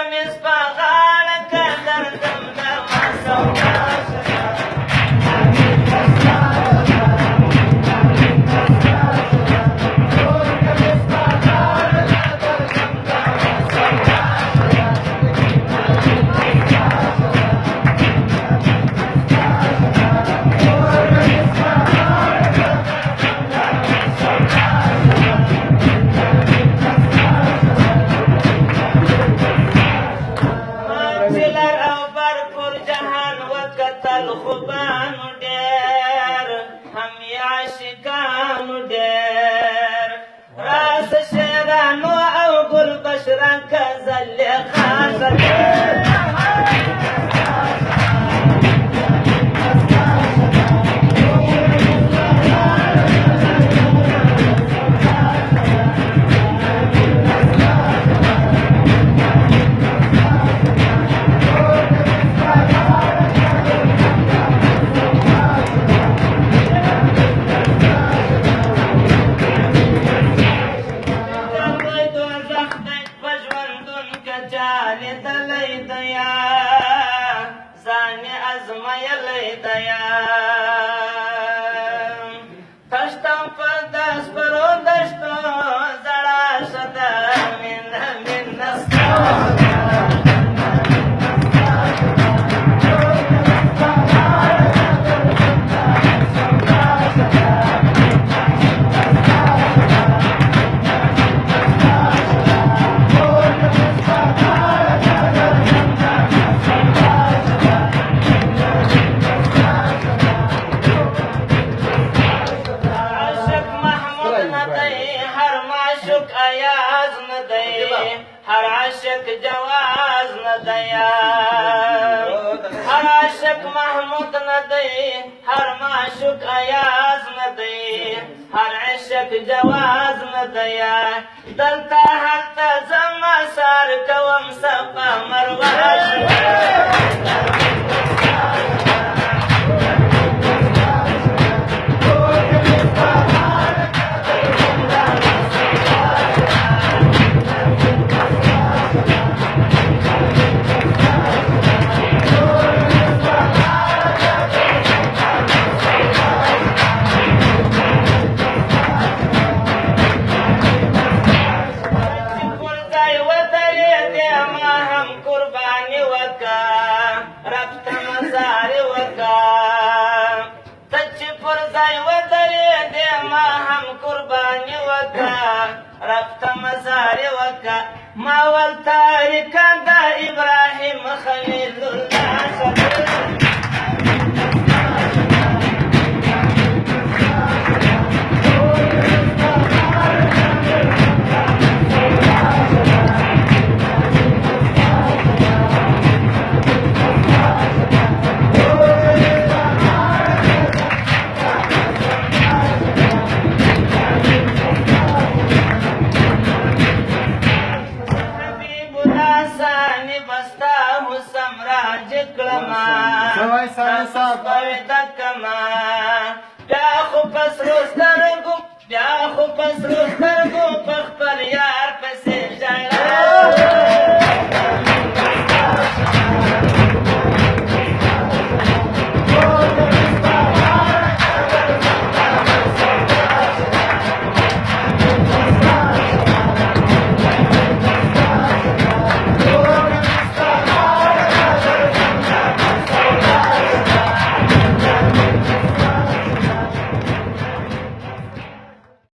کمیس په غاړه که درځم د ما سودا خوبانو ډېر هم یې عاشقانو ډېر راسه شیرانو او ګل بشران که زلیخا تشتم پر دست برو دشتو زڑا شده من نستا हर आशिक जवाज न दया हर आशिक महमूद न दे हर माशुक अयाज न दे हर आशिक जवाज न दया दलता हलता जमा सार कवम सपा मरवाज رفت مزار وکا ما والتارك دا إبراهيم خليل الله بیا خو پس روز درگو پخپل یا